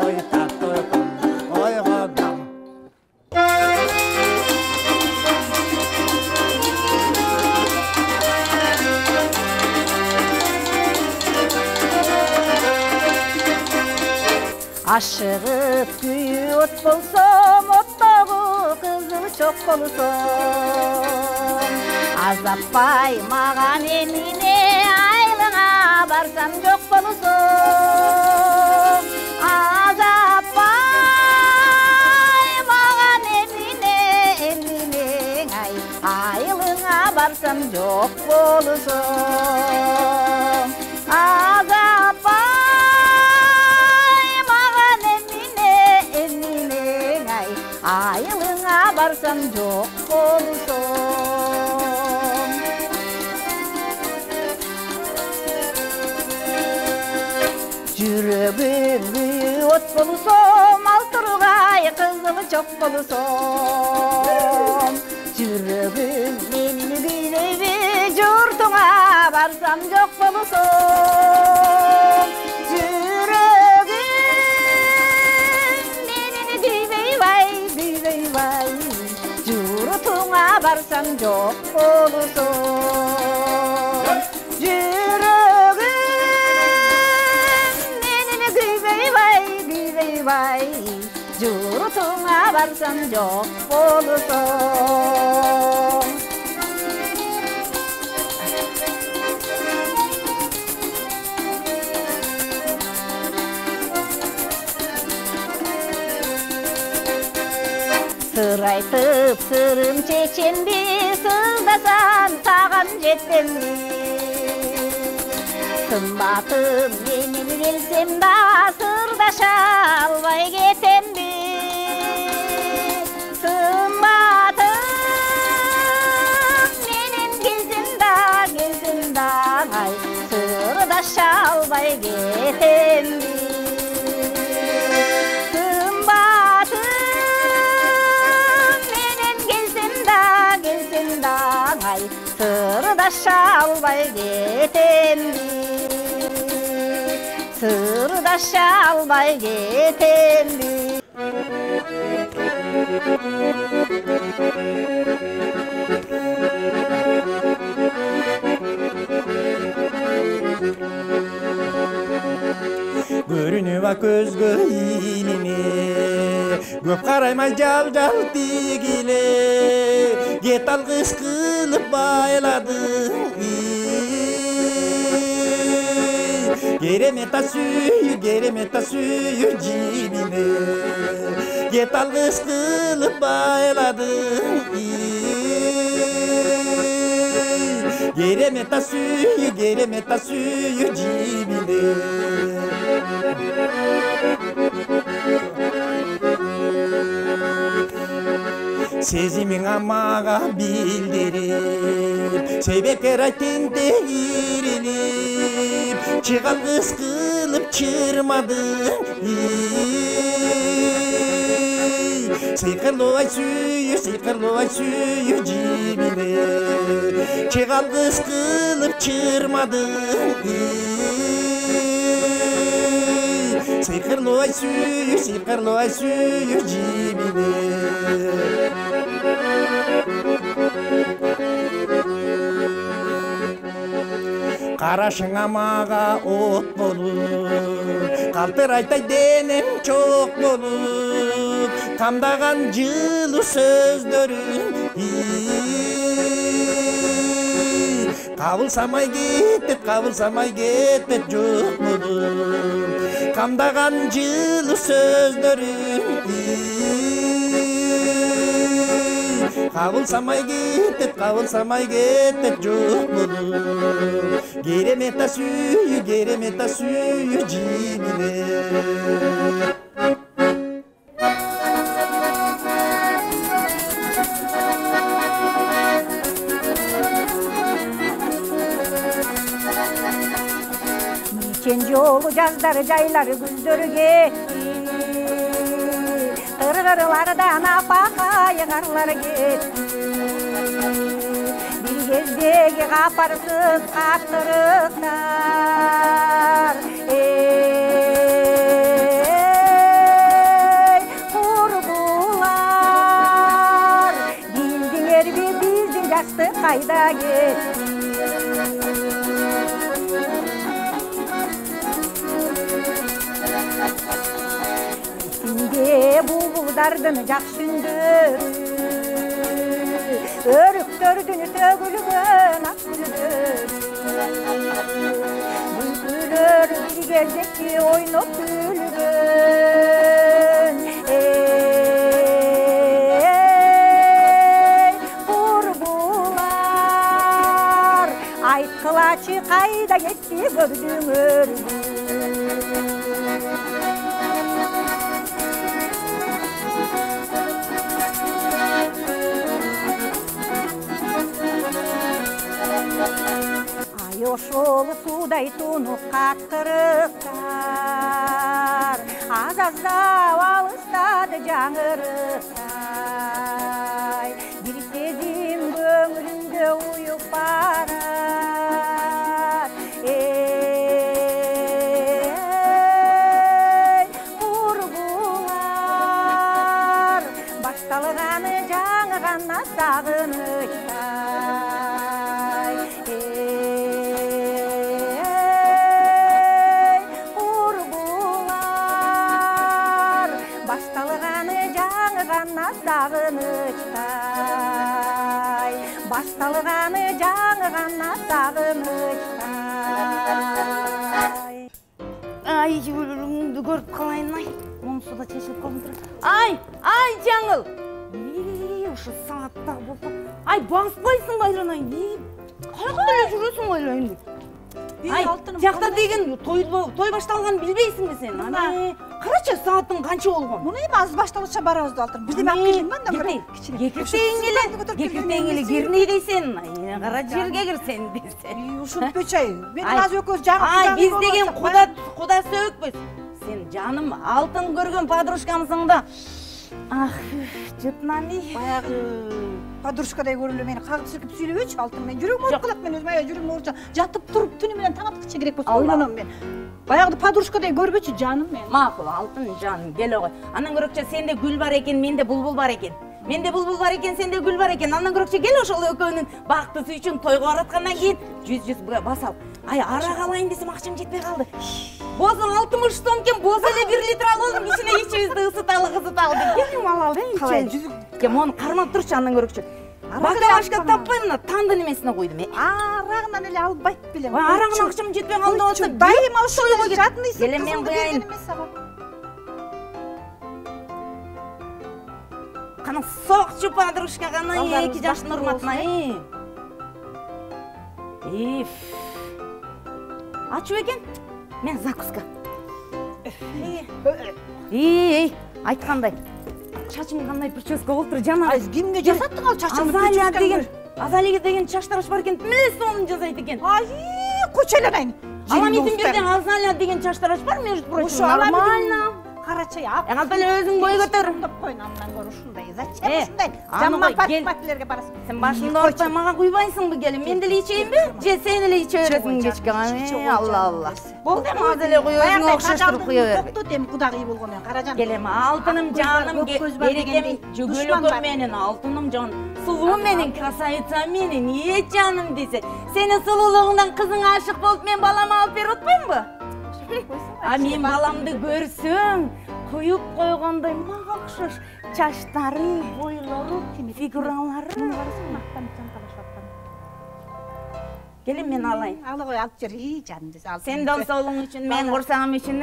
Ой, тат тойқымдан ойғоном. Ашығып күйі от болсам, оттағы қызыл çok болсам. Азаппай маған еміне, айлыңа барсам жоқ болсам. Азаппай маған еміне, ай, айлыңа барсам жоқ болсам. Айылыңа барсам жоқ болсам. Жүрегім от болсам, алтырғай қызылы жоқ болсам. Жүрегім мені билейбе, жұртыңа барсам жоқ болсам. Жүрегім барсам жок болушум. Жүрөгүм менин күйбөйбай, журтуңа барсам жок болушум. Sır aytıp sırım çekembi, sızdasan sağan жетемби. Sımbatım benim bilsem da sırdaşa albay ketembi. Sımbatım benim gelsin da ay sırdaşa albay ketembi. Sırdaşa albay ketembi, sırdaşa albay ketembi. Görünüva közgö iline, göp karaymay jal digile. Get algыс kılıp bayladım. Geremeta suyu cibine. Get algыс kılıp bayladım. Geremeta suyu cibine. Sezimin amaga bildirip, sebepler aytın değirilip, çıkalgыс kılıp çırmadın. Sıyqırlı ay suyu cibine, çıkalgыс kılıp çırmadın. Sıyqırlı ay suyu cibine. Қарашыңа маға от болып, қалтырайтай денем чоқ болып, қамдаған жылы сөздерім. Қабылсамай кетет жоқ болып, қамдаған жылы сөздерім. Қабылсамай кетет жоқ болып, Geremeta suyu cibine. Niçen yolu жаздар жайлар күздөргө, Кыргырлардан апакай карлар кетти. Кездегі қапарсыз қақтырықтар, құрбулар, білдіңер бе біздің жасты қайда кетті. Есінде бұлбұлдардың жақсы үндері, Өріктөрдүн төгүлгөн ак күлдөр, Бүлкүлөр бир кезекке ойноп күлгөн. Курбулар, айткылачы кайда кетти көрдүңөр. Ошол судай тунуп каттырыктар, аз-аздап алыстады жаңырыктай. Бир сезим көңүлүмдө уюп барат. Курбулар, башталганы жаңы гана сагыныч. салганы жаңы гана сагынычтай. Ай, жүгүрүңдү көрүп калайын ай. Монусу да чечилип калдым. Ай, жаңыл. Ушу саатта болду. Ай, баспайсың байлан ай. Кайда эле жүрөсүң байлан. Ай, жакта деген той башталганын билбейсиңби сен? Ана, карачы сааттын канча болгон? Муну эми аз башталышча барабыз да алтын. Бизде макилиң бар да. Кекиртең эле кирней дейсен. Ай, кара жерге кир сен дейсен. Ушунтпечи ай. Мен аз өкөз жагып. Ай, биз деген куда сөкпөз. Сен жаным алтын көргөн подружкамсың да. Ах, жытнами. Баягы подружкадай көрүлө мени кагып силкип сүйлөбөчү алтын. Мен жүрөгүм ооруп калат, мен өзүм аябай жүрөгүм ооруп жатып туруп түнү менен таң аткыча керек болсо ойлоном мен. Баягы подружкадай көрбөчү жаным мен. Макул, алтын жаным, келе кой. Андан көрөкчө сенде гүл бар экен, менде булбул бар экен. Менде булбул бар экен, сенде гүл бар экен. Андан көрөкчө кел ошол экөөнүн бактысы үчүн тойго бараткандан кийин 100 басал. Ай, ара калайын десем акчам жетпей калды. Бозун 60 сом экен, боз эле 1 литр алып алдым, кичине ичибизди ысыталы. Келим алалы, калай кем мону кармап турчу андан көрөкчү. Бакалашка таппай мына тандын эмесине койдум. Арагынан эле албайт белем. Арагына акчам жетпей калды болсо, дайыма ошол жатныйсың. Келем мен кояйын. Кана сокчу подружка кана 2 жаштын урматына. Ачуу экен. Мен закуска. Айткандай. Чачым кандай прическа болуптур жана. Кимге жасаттың ал чачыңды? Азалия деген чачтарыш бар экен. Эмне сонун жасайт экен? Ай, кучелерейин. Аламитин бирден Азалия деген чачтарыш бар, между прочим. Нормально. Карачай ап. Антале өзүң бой көтөр. Койн андан көрү ушундай. Зачем ушундай? Жамма патилерге барасың. Сен башыңды ортпай мага куйбайсыңбы келин? Мен деле ичейинби? Же сен эле иче бересиң кечке? Алла. Болду эми аз эле куй өзүңө окшоштуруп куя бер. Токтот эми кудагый болгон мен каражан. Келем алтыным жаным, берекем жүгөлөгөм менен, алтыным жан, сулуу менен, красавица менен, жаным десе. Сени сулуулугуңдан кызың ашык болуп мен баламы алып берип атпаймынбы? А мен баламды көрсөң, куюп койгондой мага окшош. Чачтары, бойлору, фигуралары. Муну карасаң, мактан чаңкалашып аткан. Келин мен алайын. Ала кой, алып жер. Жаным десе ал. Сен дол соолуң үчүн, мен курсагым үчүн.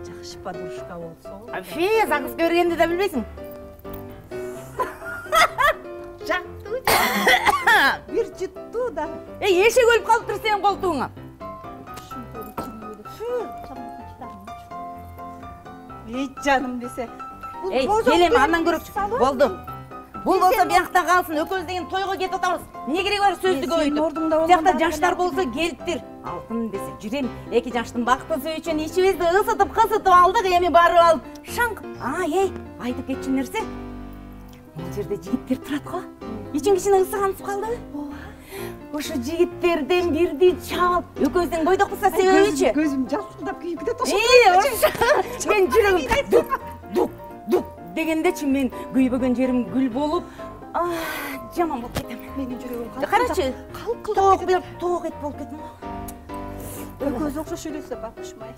Жакшы подружка болсо. Фи, закус көргенди да билбейсиң. Жактуу. Бир жуттуу да. Эшек өлүп калыптыр сенин колтуңа. Жаным десе. Келем андан көрөкчү. Болду. Бул болсо биякта калсын. Өкөз деген тойго кетип атабыз. Эмне кереги бар сөздү көбөйтүп? Биякта жаштар болсо келиптир. Алтын десе, жүрем 2 жаштын бактысы үчүн ичибизди ысытып, кысытып алдык, эми барып алып. Шаңк. Айтып кетчү нерсе. Бул жерде жигиттер турат го. Ичиң кичине ысыганып калдыбы? Ошо жигиттерден бирди чалып, өкөздүн бойдок кыса себебичи? Көзүм жасылдап күйүкте ташып. Мен жүрөгүм дук дегендечи мен күйбөгөн жерим гүл болуп, жаман болуп кетем. Менин жүрөгүм карачы, тоок эт болуп кетем. Өкөз окшош элесе бакышмай.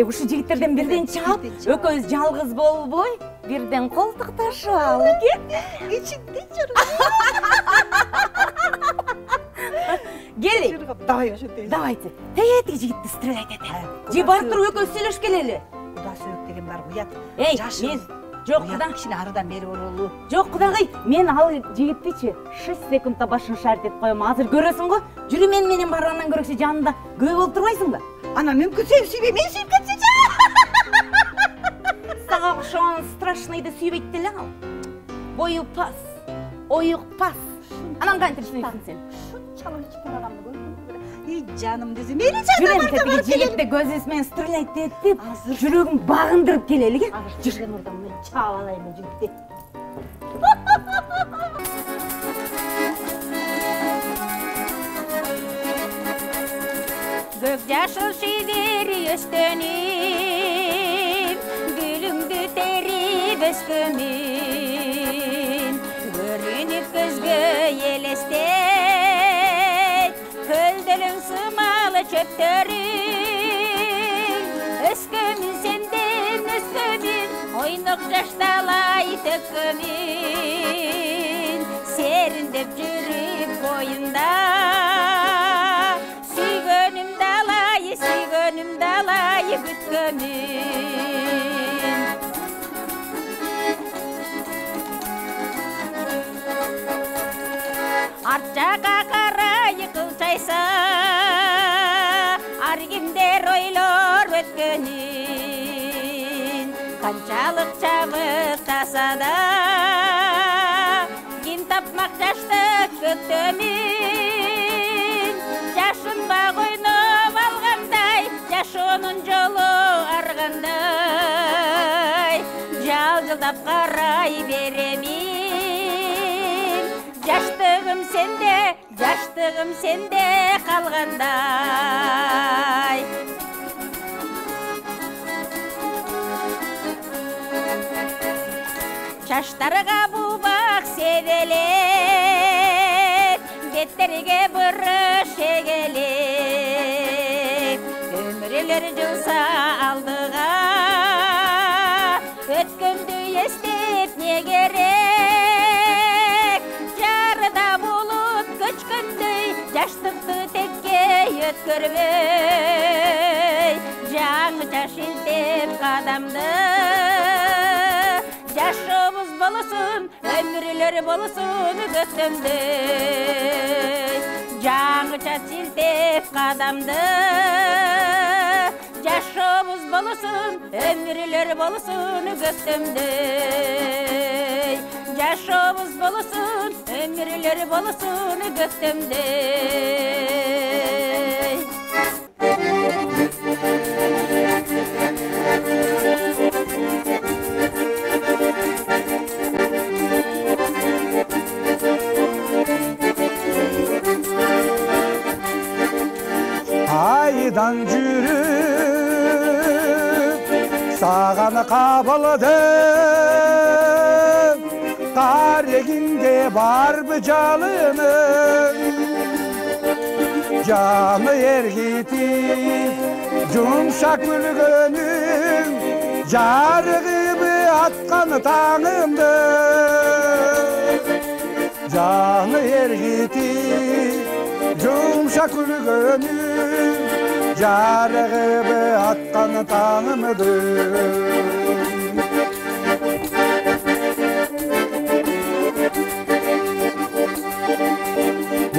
Ушу жигиттерден бирден чалып, өкөз жалгыз болбой, бирден колтук ташып алып кет. Ичинде жүр. Кели. Давай ошентейбиз. Давайте. Тетиги жигитти стреляйт эте. Же барып туруп өкөз сүйлөшүп келели. Куда сөөк деген бар уят. Мен жок кудан кичине арыдан бери бололу. Жок кудагый, мен ал жигиттичи 6 секундта башын шарт этип коем. Азыр көрөсүң го? Жүрү менен баргандан көрөкчү жанында көө болуп турбайсыңбы? Ана мүмкүн сен сүйбөй, мен сүйүп кетсечи. Сага окшогон страшныйды сүйбөйт деле ал. Бою пас, оюк пас. Анан кантип сүйсүң сен? Шунчалык ичкен адамды көрдүм. Жаным десе, мени жаным. Жүрөм тетиги жигитти көзүсүмен стреляйт этип, жүрөгүм багындырып келелиги. Жүргөн ордон мен чаап алайын жигитти. Көк жашыл шидер өстөнүм, гүлүңдү терип өскөмүн, көрүнүп көзгө элестейт, көлдөлөң сымалы чөптөрүм, өскөмүн сенден өскөмүн, ойно Ақ жашталай төккөмін серіндеп жүріп бойында сүйгөнімді алай күткөмін арт жаққа қарай қылшайса ар кімдер ойлор өткөнін қаншалық шабыттаса да ким тапмақ жаштық көктөмін жашынбақ ойноп алғандай жашоонун жолу аргандай жалжылдап қарай беремин жаштығым сенде қалғандай Шаштарға бубақ себелек, беттерге бұрыш егелек. Өмірлер жылса алдыға, өткенді естеп не керек. Жарыда бұлыт көчкөндей, жаштықты текке өткөрбей. Жаңы жаш илтеп қадамды, жашыбыз болсын, өмірлер болсын көктемдей. Жаңыча силтеп қадамды, жашыбыз болсын, өмірлер болсын көктемдей. Жашыбыз болсын, өмірлер болсын көктемдей. Aydan жүріп, саған қабылдым, қар егінге барбы жалыным. Жаны ергетіп, жұмшақ күлгөнің, жарығыбы атқан таңымды. Жаны ергетіп, жұмшақ күлгөнің, жарығыбы атқан таңымды.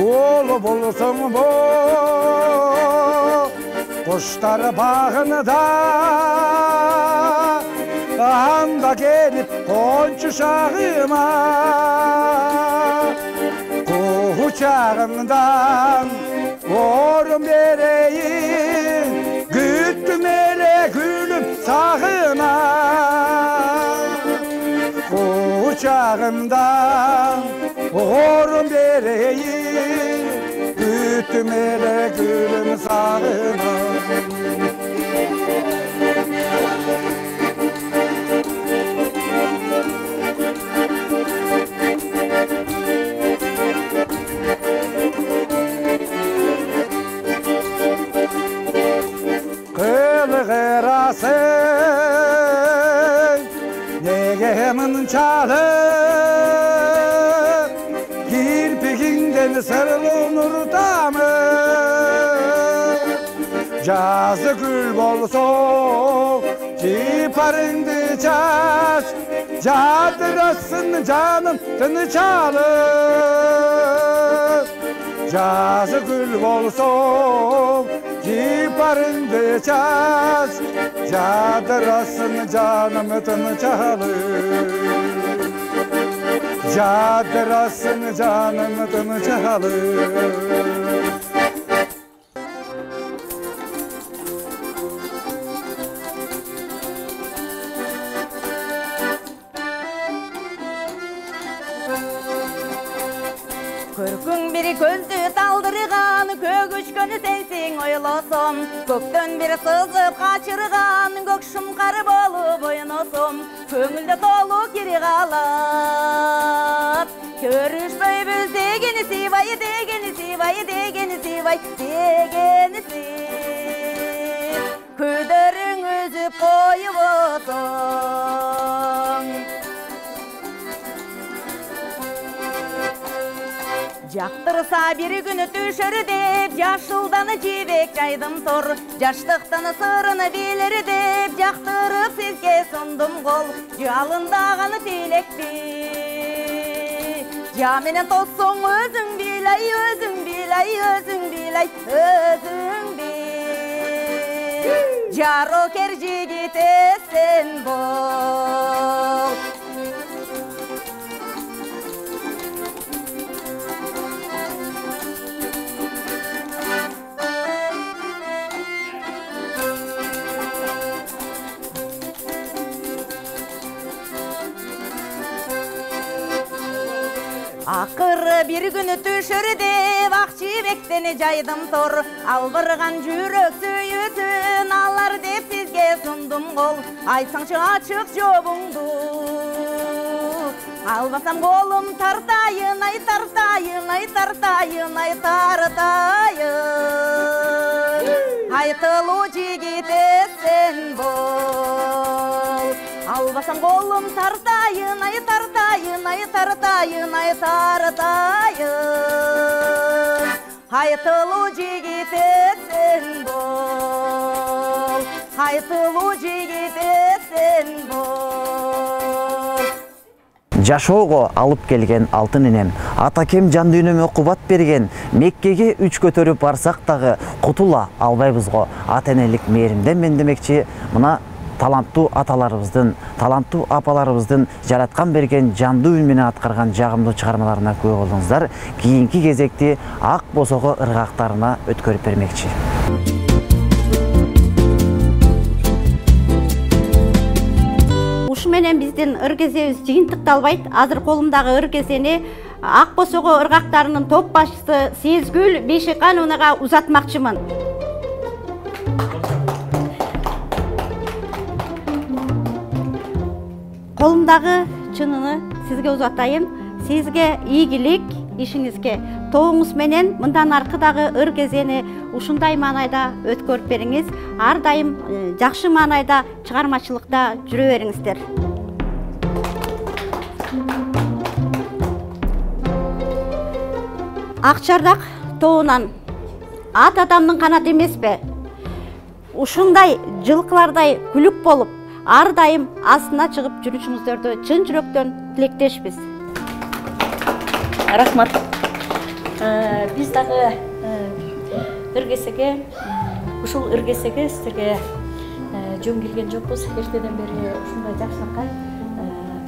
Болу болсың құштар бағында, анда келіп қоншы шағыма. Құшағыңдан орын берейін, күттім әлі күлім сағына. Құшағыңдан орын берейін, күттім әлі күлім сағына. Қылғырасың, неге мұншалық, кірпігіңден сырлы нұртамын. Жазы гүл болсоң, жипарыңды жаш, жадырасың жаным тынычалып. Жазы гүл болсоң, жипарыңды жаш, жадырасың жаным тынычалып. Жадырасың жаным тынычалып. Көркің бері көзді талдырған, көгішкөні сенсең ойласым. Көктен бері сызып қачырған, көк шымқары болып ойнасым. Көңілді толы кері қалап, көрішпей біз дегені сивай, дегені сивай, дегені сивай, дегені сив. Көдірің өзіп қойып отыр. Жақтырса бір күні түшір деп, жашылданы жебек жайдым тор. Жаштықтаны сырыны белір деп, жақтырып сізге сұндым қол. Жалындағаны телекпе, жаменен тоссың өзің билай, өзің билай, өзің билай, өзің бил. Жаро кер жігітесін бол. Ақыры бір күні түшір деп, Ақжібектен жайдым тор. Албырған жүрек сүйетін алар деп сізге сұндым қол. Айтсаңшы ашық жобыңды, албасам қолым тартайын, ай тартайын, ай тартайын, ай тартайын. Айтылу жігітесін бол. Албасам қолым тартайын, ай тартайын, ай тартайын, ай тартайын. Айтылу жігітесін бол. Айтылу жігітесін бол. Жашоого алып келген алтын энем, атакем жан дүйнөмө кубат берген, Меккеге 3 көтөрүп барсак дагы кутула албайбыз го. Ата энелик мээримден мен демекчи, мына таланттуу аталарыбыздын, таланттуу апаларыбыздын жараткан берген жандуу үн менен аткарган жагымдуу чыгармаларына күбө болдуңуздар. Кийинки кезекти ак босого ыргактарына өткөрүп бермекчи. Ушу менен биздин ыргезебиз жыйынтыкталбайт. Азыр колумдагы ыргезени ак босого ыргактарынын топ башчысы Сезгүл Бейшекановага узатмакчымын. Колумдагы чынını сизге узатайын. Сизге ийгилик, ишиңизге тобуңуз менен мындан аркыдагы ыргезени ушундай маанайда өткөрүп бериңиз. Ар дайым жакшы маанайда чыгармачылыкта жүрө бериңиздер. Акчардак тоонан ат адамдын канаты эмеспи? Ушундай жылкылардай күлүк болуп, ар дайым астына чыгып жүрүшүңүздөрдү чын жүрөктөн тилектешпиз. Рахмат. Биз дагы ыргесеге, ушул ыргесеге сизге жөн келген жокпуз. Эртеден бери ушундай жакшылыкка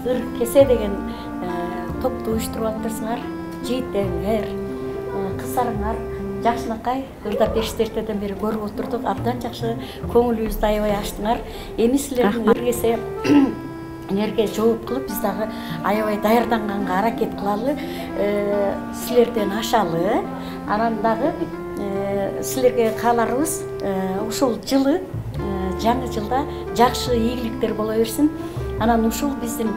ыр кесе деген топту уюштуруп атырсыңар. Жийиттериңер, кыздарыңар жакшылыкка ырдап беришти. Эртеден бери көрүп отурдук. Абдан жакшы көңүлүбүздү аябай ачтыңар. Эми силердин ыргесе энерге жооп кылып, биз дагы аябай даярданганга аракет кылалы, силерден ашалы. Анан дагы силерге кааларыбыз ушул жылы, жаңы жылда жакшы ийгиликтер боло берсин. Анан ушул биздин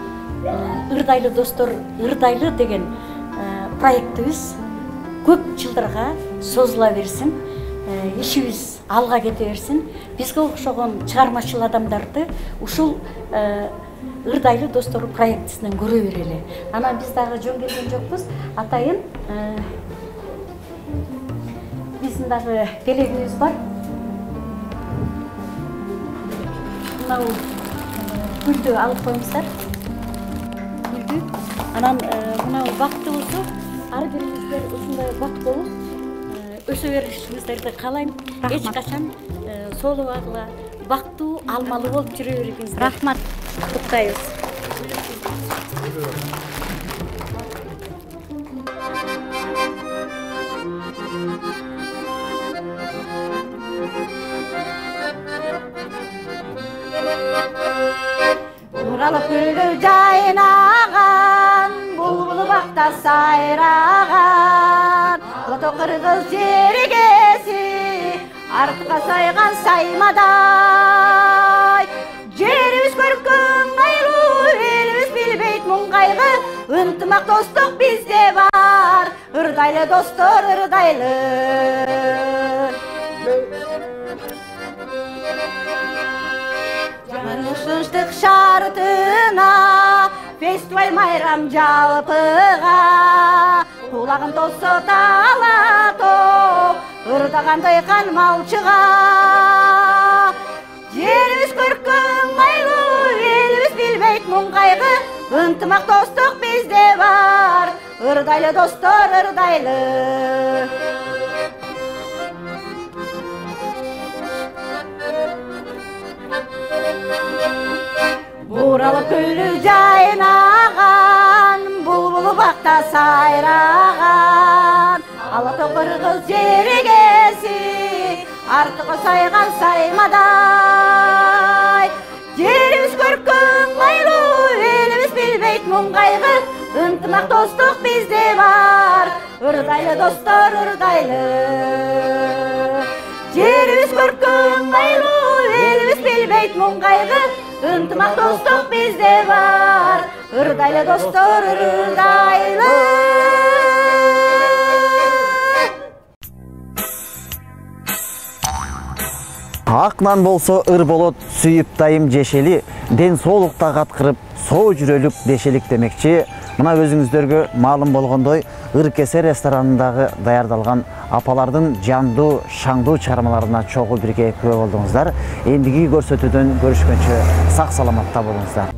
ырдайлы достор, ырдайлы деген проектибиз көп жылдарга созула берсин. Ишибиз алга кете берсин. Бизге окшогон чыгармачыл адамдарды ушул ырдайлы достор проектисинен көрө берели. Анан биз дагы жөн келген жокпуз. Атайын биздин дагы телегибиз бар. Мынау гүлдү алып коюңуздар. Гүлдү. Анан мынау бактыбызды ар бирибиздер ушундай бак болуп өсө беришиңиздерди каалайм. Эч качан соолубагыла бактуу, алмалуу болуп жүрө бериңиздер. Рахмат. Куттайбыз. Нуралып гүлдү жайнаган, булбулу бакта сайраган, Лото кыргыз жеригеси, артка сайган саймадай. Жерибиz көркөм айлуу, элибиz билбейт муң кайгы, ынтымак достук бизде бар, ырдайлы достор, ырдайлы. Тынчтык шартына, фестиваль майрам жалпыга, Тулагын тосы дала топ, ырдагандай қан малчыға. Жеріміз көркің айлы, еліміз білмейт мұң қайғы, ынтымақ достық бізде бар, ырдайлы достар ырдайлы. Буралып күлі жайнаған, бұлбұлы бақта сайраған, алатау қырғыз жерегесі, артықы сайған саймадай. Жеріміз көркің айлы, еліміз білмейт мұң қайғы, ынтымақ достық бізде бар, ырдайлы достар ырдайлы. Жеріміз көркің айлы, еліміз білмейт мұң қайғы, ынтымақ достық бізде бар, ырдайлы достар ырдайлы. Ақнан болсо ыр болот, сүйіп дайым жешели, ден соолукта каткырып, соо жүрөлүк дешелик демекчи. Мына өзүңүздөргө маалым болгондой, ыр кесе ресторанындагы даярдалган апалардын жандуу, шаңдуу чыгармаларына чогуу бирге күбө болдуңуздар. Эндиги көрсөтүүдөн көрүшкөнчө сак саламатта болуңуздар.